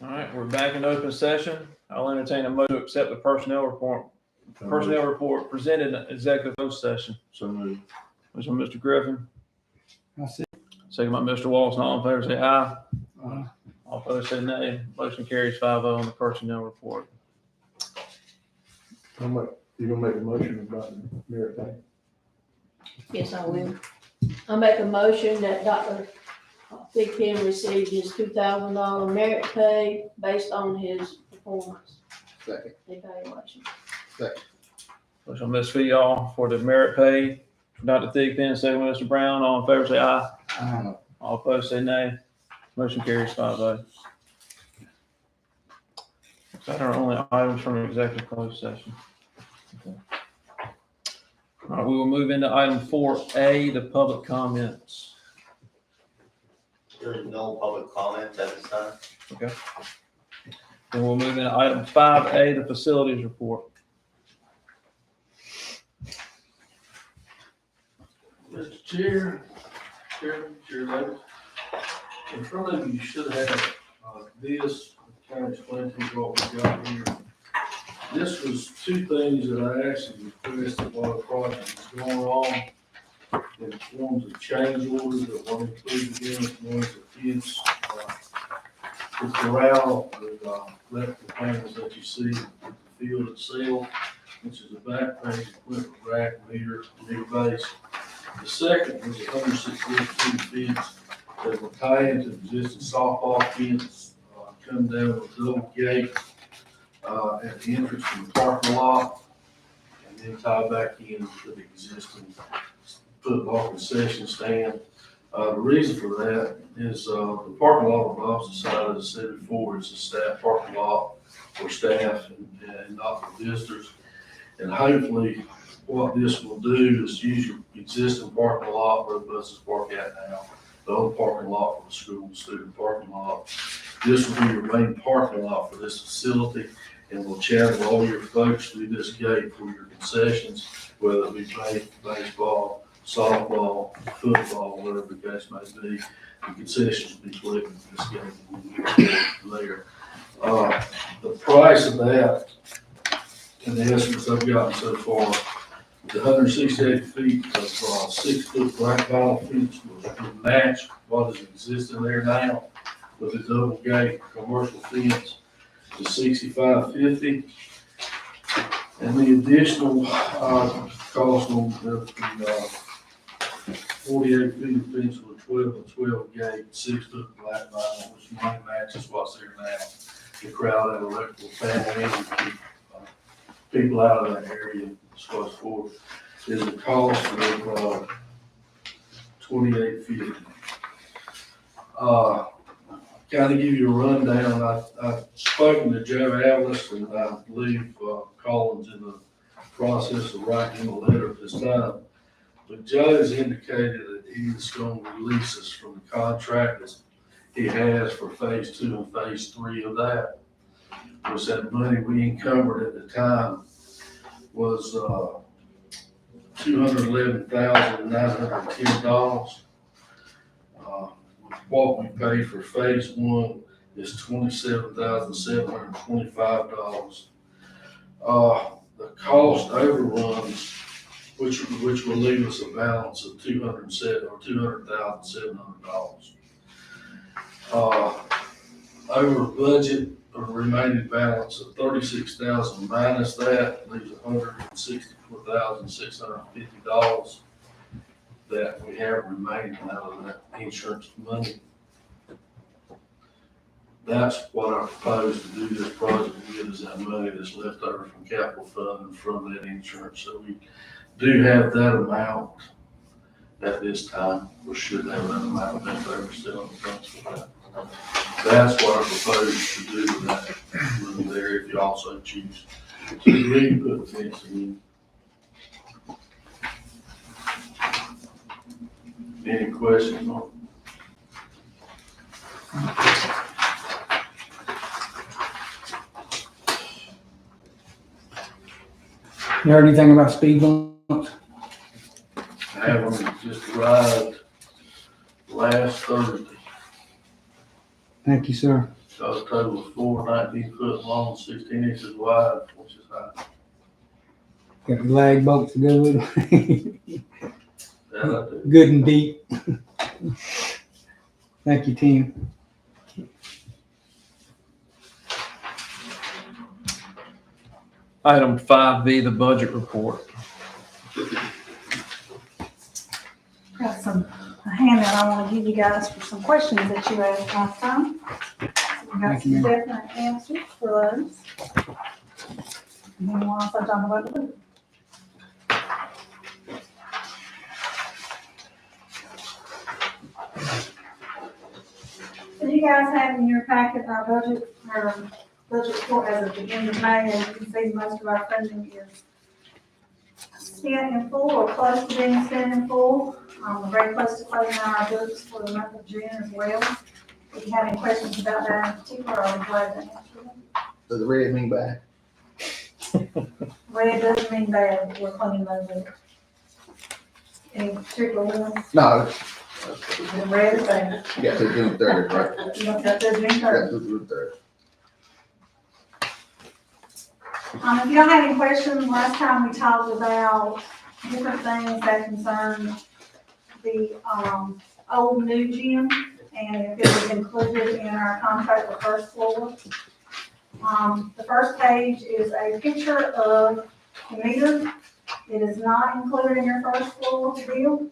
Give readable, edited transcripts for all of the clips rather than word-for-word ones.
All right, we're back in open session. I'll entertain a motion to accept the personnel report presented in executive closed session. So moved. Motion by Mr. Griffin, I see. second by Mr. Walton. All in favor say aye. Aye. All opposed say nay. Motion carries 5-0 on the personnel report. You gonna make a motion about the merit pay? Yes, I will. I make a motion that Dr. Thigpen receive his $2,000 merit pay based on his performance Second. evaluation. Motion by Ms. Fee-All for the merit pay for Dr. Thigpen, second by Mr. Brown. All in favor say aye. Aye. All opposed say nay. Motion carries 5-0. Is that our only items from the executive closed session? Okay. All right, we will move into item 4A, the public comments. There is no public comment at this time. Okay. Then we'll move into item 5A, the facilities report. Mr. Chair, Chairman, Chair, in front of you should have this, kind of explain to you what we got here. This was two things that I actually requested while the project was going on in forms of change orders that were included in it. One is a fence, the corral, the electrical panels that you see, the field itself, which is a back page, equipment rack, meter base. The second was a 168 feet fence that will tie into the existing softball fence, come down with a double gate at the entrance from the parking lot, and then tie back in to the existing football concession stand. The reason for that is the parking lot on the opposite side, as I said before, is a staff parking lot for staff and not for visitors. And hopefully, what this will do is use your existing parking lot where the buses park at now, the old parking lot for the school student parking lot. This will be your main parking lot for this facility, and will channel all your folks through this gate for your concessions, whether it be baseball, softball, football, whatever the case may be. The concessions will be collected in this gate there. The price of that, and the estimates I've gotten so far, the 168 feet of 6-foot black vinyl fence will match what is existing there now with the double gate commercial fence to $65.50. And the additional cost on the 48 feet of fence with a 12 gate, 6-foot black vinyl, which might matches what's there now. The crowd at electrical panel and keep people out of that area, so forth, is a cost of $28.50. Kind of give you a rundown. I've spoken to Joe Atlas, and I believe Colin's in the process of writing a letter at this time. But Joe has indicated that he's going to release us from the contract that he has for phase 2 and phase 3 of that. Was that money we encumbered at the time was $211,910. What we paid for phase 1 is $27,725. The cost overruns, which will leave us a balance of $200,700. Over budget, a remaining balance of $36,000 minus that leaves $164,650 that we have remaining out of that insurance money. That's what I propose to do this project with, is that money that's left over from capital fund and from that insurance. So we do have that amount at this time. We should have that amount left over still in the funds for that. That's what I propose to do with that money there, if you also choose to re-put the fencing in. Any questions on? You heard anything about speed bumps? I have them just arrived last Thursday. Thank you, sir. Got a total of 4 19-foot long, 16 inches wide, which is high. Got the lag bolts to go with it. That I do. Good and deep. Thank you, Tim. Item 5B, the budget report. Got a handout I want to give you guys for some questions that you asked last time. So we got Thank you, some ma'am. definite answers for those. And then we'll also talk about the budget. So you guys have in your packet our budget report as of the end of May, and you can see most of our funding is spent in full or close to being spent in full. We're very close to closing out our books for the month of June as well. If you have any questions about that in particular, I'll be glad to answer them. Does the red mean bad? Red doesn't mean bad, we're cleaning those up. Any particular one, No, the red is bad. you got to June 30th, right? You don't got to do You got to June 30th. If you don't have any questions, last time we talked about different things that concern the, old new gym and if it was included in our contract with First Floor. The first page is a picture of the meter. It is not included in your First Floor bill.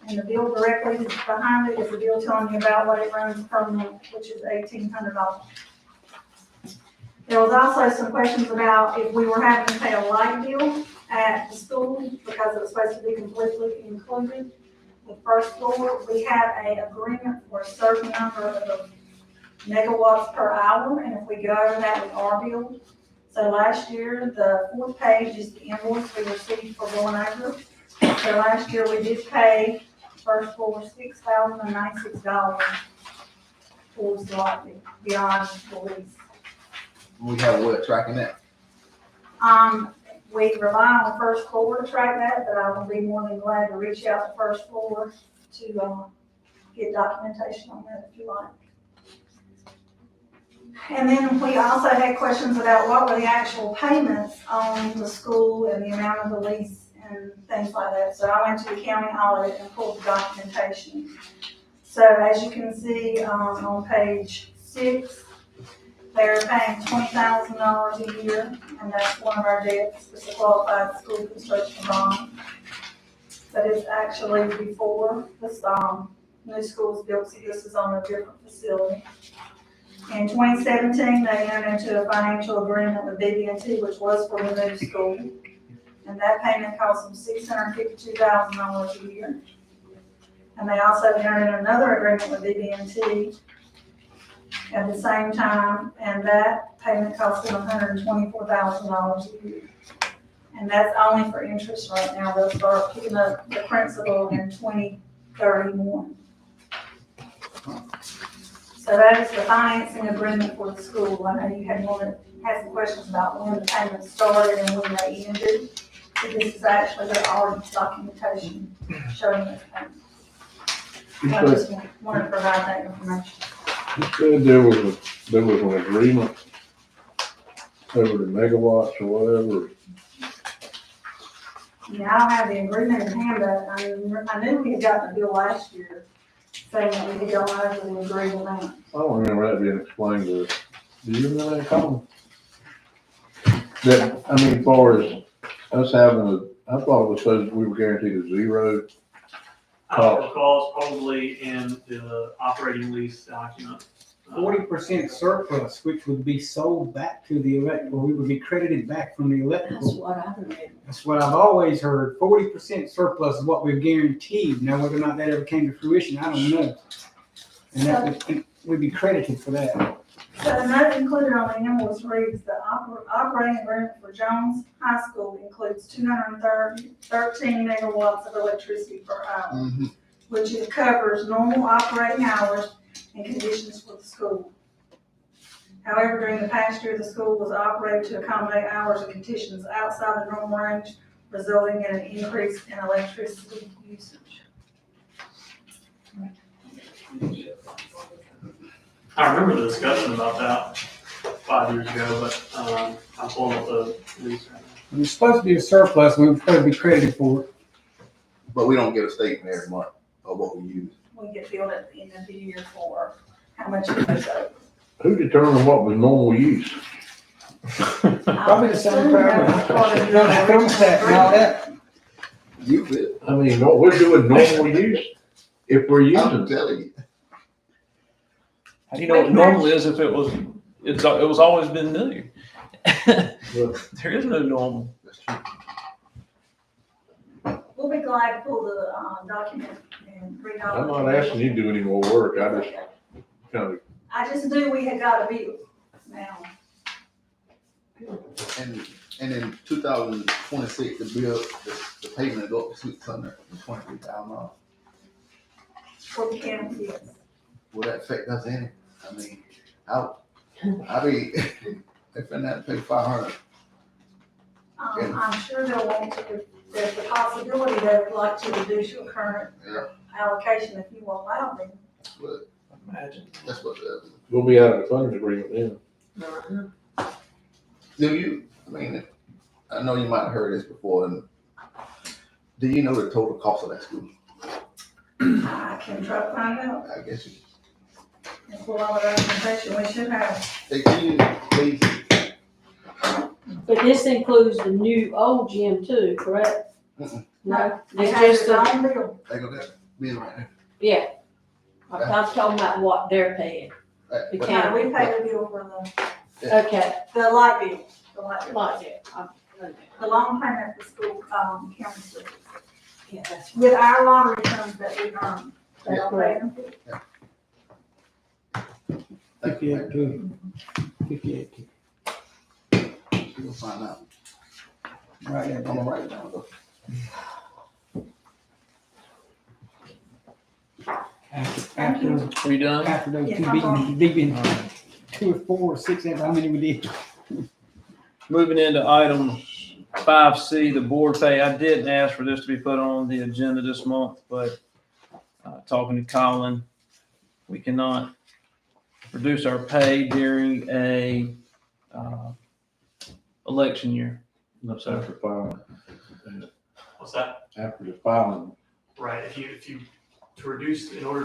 And the bill directly behind it is the bill telling you about what it runs per month, which is $1,800. There was also some questions about if we were having to pay a light bill at the school because it was supposed to be completely included. The First Floor, we have an agreement for a certain number of megawatts per hour, and if we go over that, we are billed. So last year, the fourth page is the invoice we received for going over. So last year, we did pay First Floor $6,096 towards the light bill beyond the lease. We have a way of tracking that. We rely on First Floor to track that, but I will be more than glad to reach out to First Floor to, get documentation on that if you like. And then we also had questions about what were the actual payments on the school and the amount of the lease and things like that. So I went to the county audit and pulled the documentation. So as you can see, on page 6, they're paying $20,000 a year, and that's one of our debts, it's a qualified school construction bond. But it's actually before this, new school's built, so this is on a different facility. In 2017, they entered into a financial agreement with BB&T, which was for the new school. And that payment cost them $652,000 a year. And they also entered in another agreement with BB&T at the same time, and that payment cost them $124,000 a year. And that's only for interest right now. They'll start picking up the principal in 2031. So that is the financing agreement for the school. I know you had some questions about when the payments started and when they ended. So this is actually their audit documentation showing this payment. I just wanted to provide that information. You said there was an agreement over the megawatts or whatever. Yeah, I don't have the agreement in hand, but I knew we had gotten a bill last year saying that we had gone over the agreed amount. I don't remember that being explained to us. Do you remember that, Colin? That, I mean, as far as us having I thought it was supposed we were guaranteed a zero. I don't recall, it's probably in the operating lease document. 40% surplus, which would be sold back to the electrical, we would be credited back from the That's electrical. what I read. That's what I've always heard. 40% surplus is what we're guaranteed. Now, whether or not that ever came to fruition, I don't know. And that we'd be credited for that. So the note included on the invoice reads, the operating agreement for Jones High School includes 213 megawatts of electricity per hour, which it covers normal operating hours and conditions for the school. However, during the past year, the school was operated to accommodate hours and conditions outside the normal range, resulting in an increase in electricity usage. I remember the discussion about that 5 years ago, but, I'm pulling up the lease right now. It's supposed to be a surplus, and we're supposed to be credited for it. But we don't get a statement every month of what we use. We get billed at the end of the year for how much it was owed. Who determined what was normal use? Probably the same problem. Probably. You know, the thermostat and all that. Use it, I mean, no, we're doing normal use if we're I'm using. telling you. How do you know what normal is if it was always been new? There is no normal. That's true. We'll be glad to pull the, document and read all. I'm the not asking you to do any more work, I just kind of, I just knew we had got a bill now. And in 2026, the bill, the payment go up to $623,000. For the county, yes. Will that affect us any? I mean, I mean, if they have to pay $500. I'm sure they'll want to, there's the possibility they would like to reduce your current Yeah. allocation if you will allow them. But Imagine. that's what, we'll be out of the funding agreement then. do you, I mean, I know you might have heard this before, and do you know the total cost of that school? I can try to find out. I guess you, If we're all the documentation, we should have. please, But this includes the new old gym too, correct? Mm-mm. No, They it's have just their the, own bill. they go there, bill right there. yeah. I'm talking about what they're paying. Right, The but- county. We pay the bill for Okay, the light bill, the light bill. like that. Okay. The loan payment for school, county services. Yeah, that's With our lottery funds that we earn, they don't pay them. Thank you. 58. We'll find out. Right there. I'm gonna write it down though. After, Are you done? after those Yes, two I'm beating, beating 2 or 4 or 6, how many we did? Moving into item 5C, the board pay. I didn't ask for this to be put on the agenda this month, but talking to Colin, we cannot reduce our pay during a election year. That's after filing, What's that? after the filing. Right, in order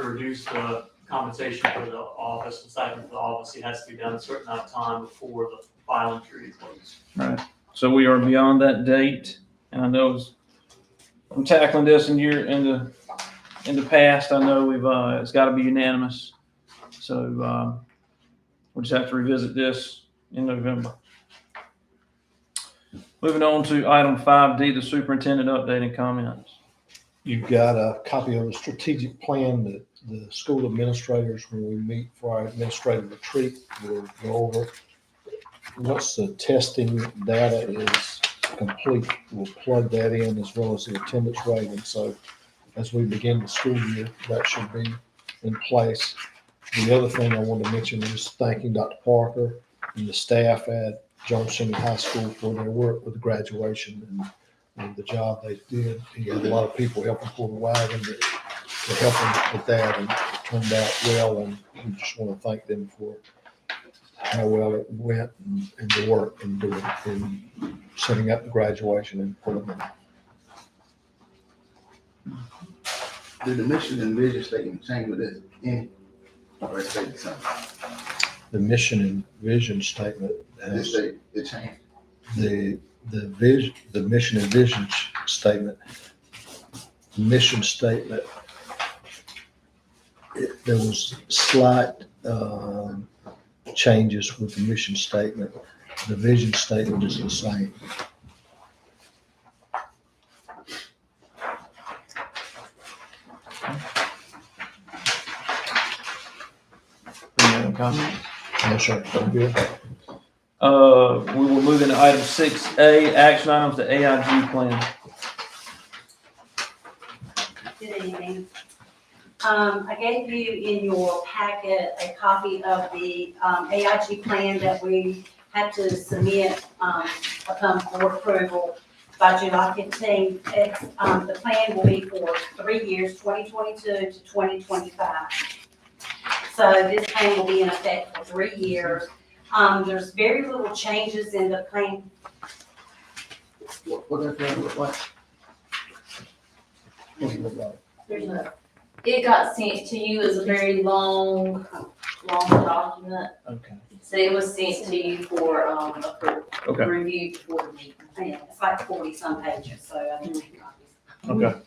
to reduce the compensation for the office, the stipend for the office, it has to be done a certain amount of time before the filing period closes. Right. So we are beyond that date, and I know I'm tackling this in the past. I know it's got to be unanimous. So we'll just have to revisit this in November. Moving on to item 5D, the superintendent update and comments. You've got a copy of the strategic plan that the school administrators, when we meet for our administrative retreat, will go over. Once the testing data is complete, we'll plug that in as well as the attendance rate. And so as we begin the school year, that should be in place. The other thing I want to mention is thanking Dr. Parker and the staff at Johnson High School for their work with the graduation and the job they did. He had a lot of people helping pull the wagon to help him with that, and it turned out well. And we just want to thank them for how well it went and the work and doing in setting up the graduation and pulling it. Did the mission and vision statement change with this? Or it stayed the same? The mission and vision statement It has stayed, it changed. the mission and vision statement. Mission statement. There was slight changes with the mission statement. The vision statement is the same. Any other comments? Yes, sir. I'm good. We will move into item 6A, action items, the AIG plan. Good evening. I gave you in your packet a copy of the AIG plan that we have to submit upon board approval by July 15th. The plan will be for 3 years, 2022 to 2025. So this plan will be in effect for 3 years. There's very little changes in the plan. What that plan look like? There's no, it got sent to you as a very long document. Okay. So it was sent to you for, Okay. review before the meeting. Yeah, it's like 40-some pages, so I didn't make copies. Okay.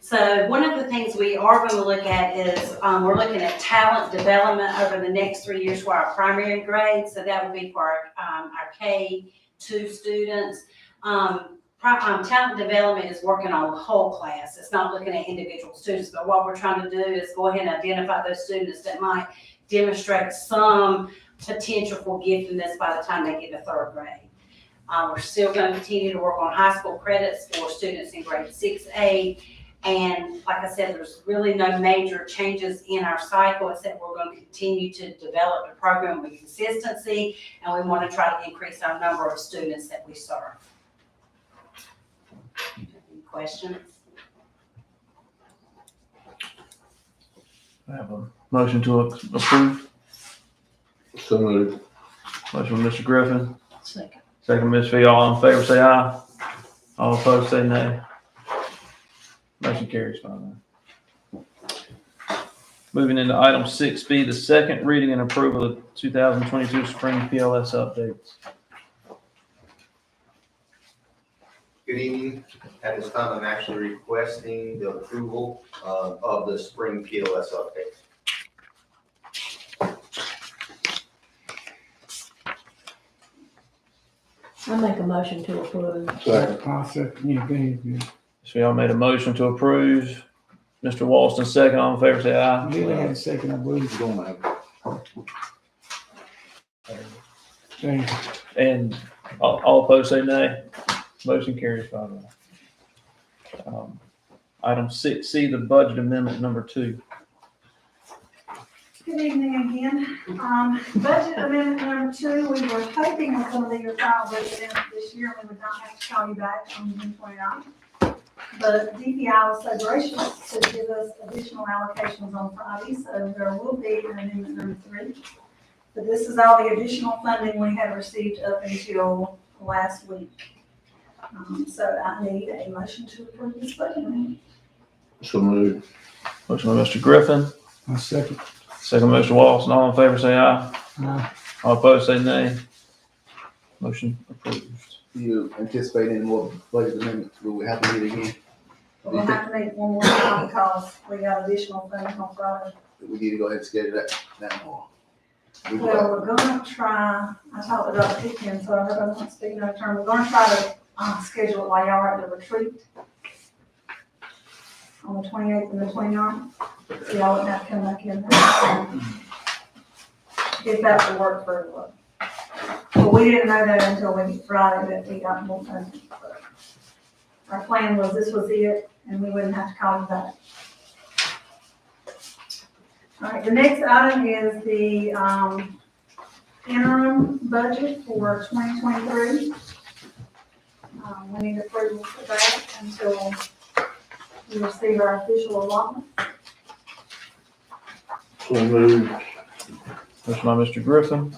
So one of the things we are going to look at is, we're looking at talent development over the next 3 years for our primary grade. So that would be for our K-2 students. Talent development is working on the whole class. It's not looking at individual students, but what we're trying to do is go ahead and identify those students that might demonstrate some potential for giftedness by the time they get to 3rd grade. We're still going to continue to work on high school credits for students in grade 6, 8. And like I said, there's really no major changes in our cycle, except we're going to continue to develop the program with consistency, and we want to try to increase our number of students that we serve. Any questions? I have a motion to approve. So moved. Motion from Mr. Griffin, Second. second Ms. Fee. All in favor, say aye. All opposed, say nay. Motion carries 5-0. Moving into item 6B, the second reading and approval of 2022 spring PLS updates. Good evening. At this time, I'm actually requesting the approval of the spring PLS update. I make a motion to approve. Second. Yeah, go ahead. So y'all made a motion to approve. Mr. Walston, second. All in favor, say aye. Lily had a second, I believe. You don't have Thank you. And all opposed, say nay. Motion carries 5-0. Item 6C, the budget amendment number 2. Good evening again. Budget amendment number 2, we were hoping was going to be your final budget amendment this year, and we would not have to call you back on June 29th. But DPI was so gracious to give us additional allocations on Friday, so there will be an amendment number 3. But this is all the additional funding we had received up until last week. So I need a motion to approve this budget amendment. So moved. Motion by Mr. Griffin, I second. second by Mr. Walston. All in favor, say aye. Aye. All opposed, say nay. Motion approved. You anticipate any more budget amendments? Will we have to meet again? We'll have to make one more time because we got additional funding on Friday. We need to go ahead and schedule that now. Well, we're gonna try, I talked to Dr. Pickens, so I hope I'm not speaking out of turn. We're gonna try to, schedule it while y'all are at the retreat on the 28th and the 29th. So y'all wouldn't have to come back in. If that would work for everyone. But we didn't know that until we Friday that we got more funding. So our plan was this was it, and we wouldn't have to call you back. All right, the next item is the interim budget for 2023. We need approval for that until we receive our official allotment. So moved. Motion by Mr. Griffin,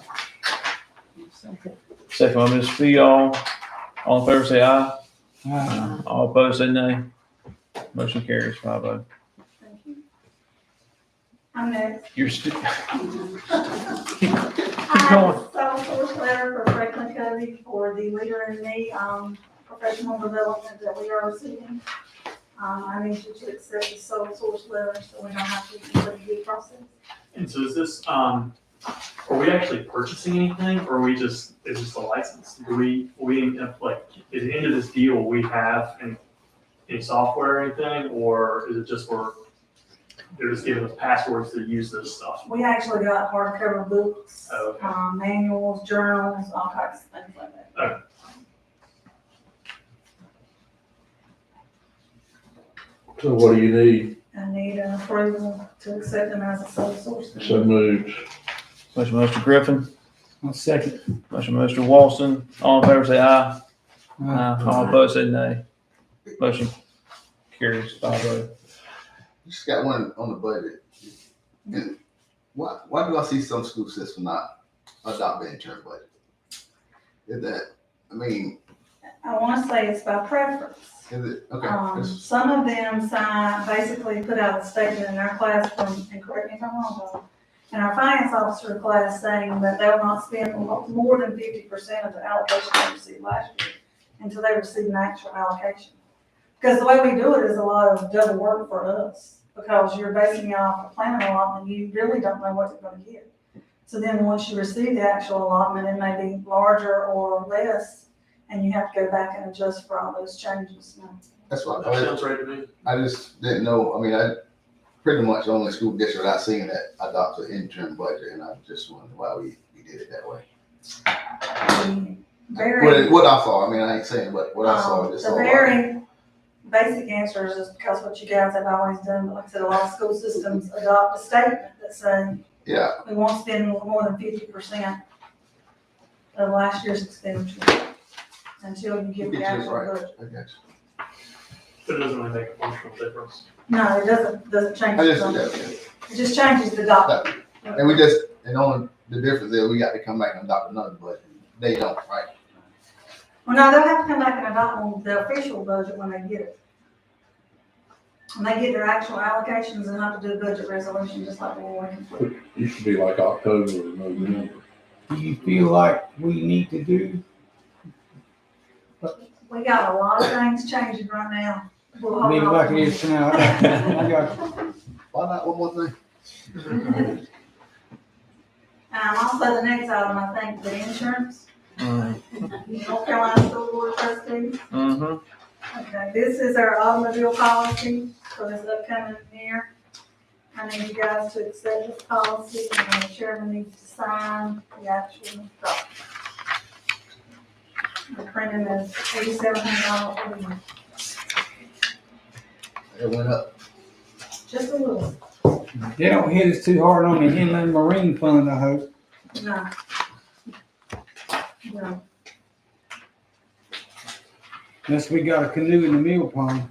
second by Ms. Fee. All in favor, say aye. Aye. All opposed, say nay. Motion carries 5-0. Thank you. I'm next. You're still. I have a sole source letter for Franklin Covey for the Leader in Me professional development that we are receiving. I need you to accept the sole source letter so we don't have to do the bid process. And so is this, are we actually purchasing anything, or are we just, is this a license? Do we like, at the end of this deal, we have any software or anything, or is it just they're just giving us passwords to use this stuff? We actually got hardcover books, Oh, okay. manuals, journals, all kinds of things like that. Okay. So what do you need? I need an approval to accept them as a sole source. So moved. Motion by Mr. Griffin, I second. motion by Mr. Walston. All in favor, say aye. Aye. All opposed, say nay. Motion carries 5-0. just got one on the budget. And why do I see some school systems not adopt the interim budget? Is that, I mean, I wanna say it's by preference. is it, okay, Some of them basically put out a statement in our classroom, and correct me if I'm wrong, Bob, in our finance officer class saying that they will not spend more than 50% of the allocation they received last year until they receive an actual allocation. Because the way we do it is a lot of double work for us, because you're basing it off a planning allotment, you really don't know what you're gonna get. So then once you receive the actual allotment, it may be larger or less, and you have to go back and adjust for all those changes. that's what That sounds right to me. I just didn't know. I mean, I pretty much the only school district I've seen that adopts an interim budget, and I just wondered why we did it that way. What I saw, I mean, I ain't saying, but what I saw, just The saw. very basic answer is just because what you guys have always done, but like I said, a lot of school systems adopt a statement that says, Yeah, we won't spend more than 50% of last year's expenditure until you give the actual right. budget. I got you. But it doesn't really make a functional difference. No, it doesn't change I the just, number. yeah, It just changes the dollar. and only the difference is we got to come back and adopt another budget. They don't, right? Well, no, they'll have to come back and adopt on the official budget when they get it. When they get their actual allocations, they'll have to do a budget resolution just like we're working for. It used to be like October or November. Do you feel like we need to do? We got a lot of things changing right now. We'll hold Leave it on. like it is tonight. I got you. Why not one more thing? Also, the next item, I think, the insurance, Mm-hmm. North Carolina School Board of Trustees. Okay, this is our automobile policy for this upcoming year. I need you guys to accept this policy, and the chairman needs to sign the actual document. The printing is $8,700 It went up. just a little. They don't hit us too hard on the inland marine fund, I hope. No. No. Unless we got a canoe in the mill pond.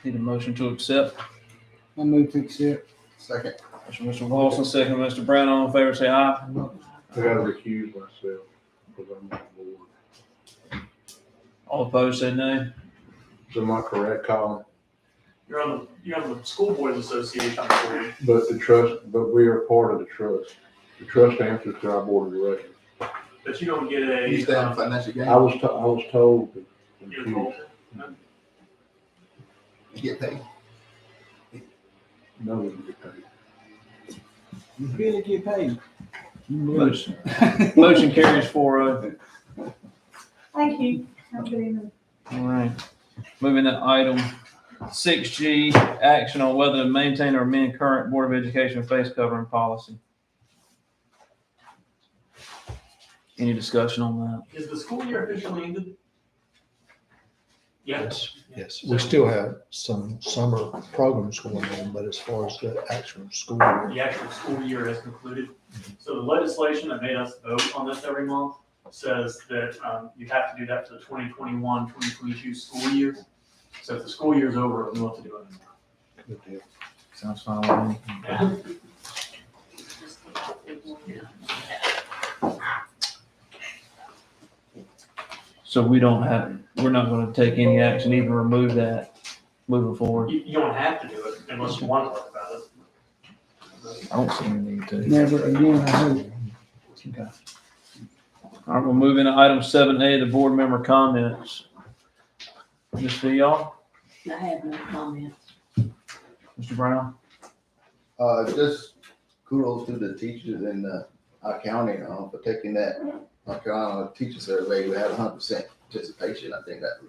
Need a motion to accept. I move to accept. Second. Mr. Wilson, second, Mr. Brown, all in favor, say aye. I gotta recuse myself because I'm on board. All opposed, say nay. Am I correct, Colin? You're on the School Boards Association board. But we are part of the trust. The trust answers to our board of directors. But you don't get You stay on a, financial gain. I was told that. you're told, You get paid. No, we get paid. You really get paid. Motion carries 4-0. Thank you. Have a good evening. All right. Moving to item 6G, action on whether to maintain or amend current Board of Education face covering policy. Any discussion on that? is the school year officially ended? Yes. Yes, we still have some summer programs going on, but as far as the actual school year, The actual school year has concluded. So the legislation that made us vote on this every month says that you have to do that for the 2021, 2022 school year. So if the school year is over, we don't have to do it anymore. Good deal. Sounds fine with me. Yeah. So we're not going to take any action, even remove that moving forward. You don't have to do it unless you want to talk about it. I don't see any need to. Never again, I hope. Okay. All right, we'll move into item 7A, the board member comments. Just for y'all, I have no comment. Mr. Brown. Just kudos to the teachers in our county for taking that North Carolina teacher survey. We had 100% participation. I think that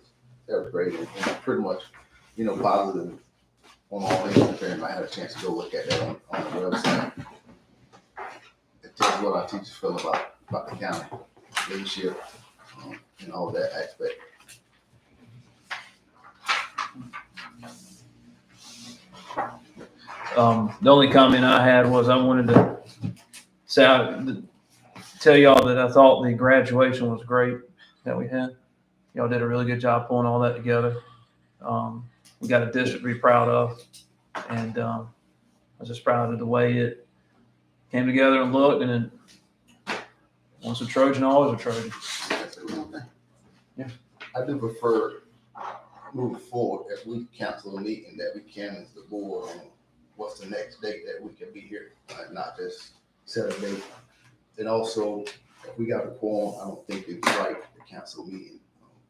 was great and pretty much, positive on all things. If anybody had a chance to go look at that on the website, it tells what our teachers feel about the county leadership and all that aspect. The only comment I had was I wanted to tell y'all that I thought the graduation was great that we had. Y'all did a really good job pulling all that together. we got a district to be proud of. And I was just proud of the way it came together and looked, and then once a Trojan, always a Trojan. That's the one thing. Yeah. I do prefer moving forward, if we cancel a meeting, that we canvass the board on what's the next date that we can be here, not just set a date. And also, if we got a quorum, I don't think it's right to cancel a meeting.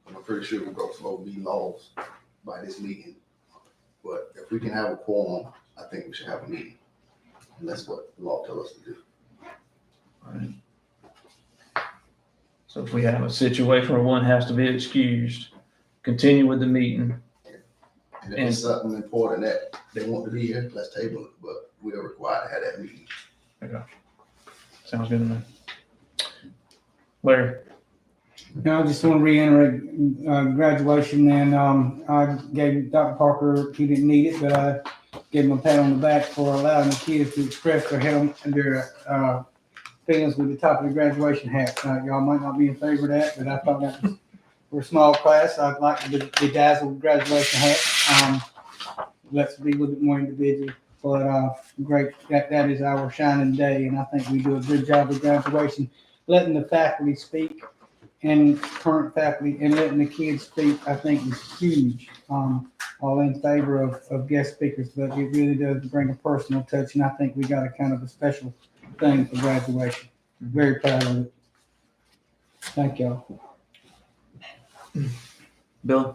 I'm pretty sure we broke some OB laws by this meeting. But if we can have a quorum, I think we should have a meeting. And that's what the law tells us to do. Right. So if we have a situation where one has to be excused, continue with the meeting. And if it's something important that they want to be here, let's table it, but we are required to have that meeting. Sounds good to me. Larry? Now, I just want to reiterate, graduation, and, I gave Dr. Parker, he didn't need it, but I gave him a pat on the back for allowing the kids to express their feelings with the top of the graduation hat. Y'all might not be in favor of that, but I thought that was, for a small class, I'd like the bedazzled graduation hat. Let's be a little bit more individual, but, great, that is our shining day, and I think we do a good job of graduation, letting the faculty speak, and current faculty, and letting the kids speak, I think is huge. All in favor of guest speakers, but it really does bring a personal touch, and I think we got a kind of a special thing for graduation. Very proud of it. Thank y'all. Billy?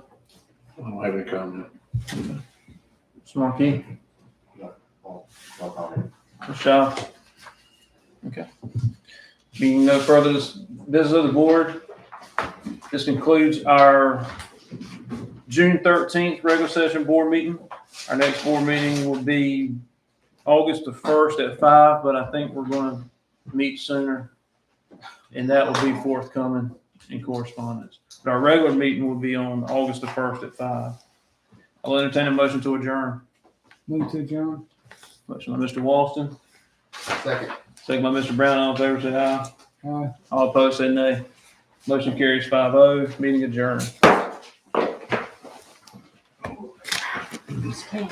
I don't have any comment. Mr. Markey? No comment. Michelle? Okay. Being no further business of the board, this concludes our June 13th regular session board meeting. Our next board meeting will be August the 1st at 5, but I think we're going to meet sooner, and that will be forthcoming in correspondence. But our regular meeting will be on August the 1st at 5. I'll entertain a motion to adjourn. Move to adjourn. Motion by Mr. Walston, Second. second by Mr. Brown. All in favor, say aye. Aye. All opposed, say nay. Motion carries 5-0. Meeting adjourned. This pen.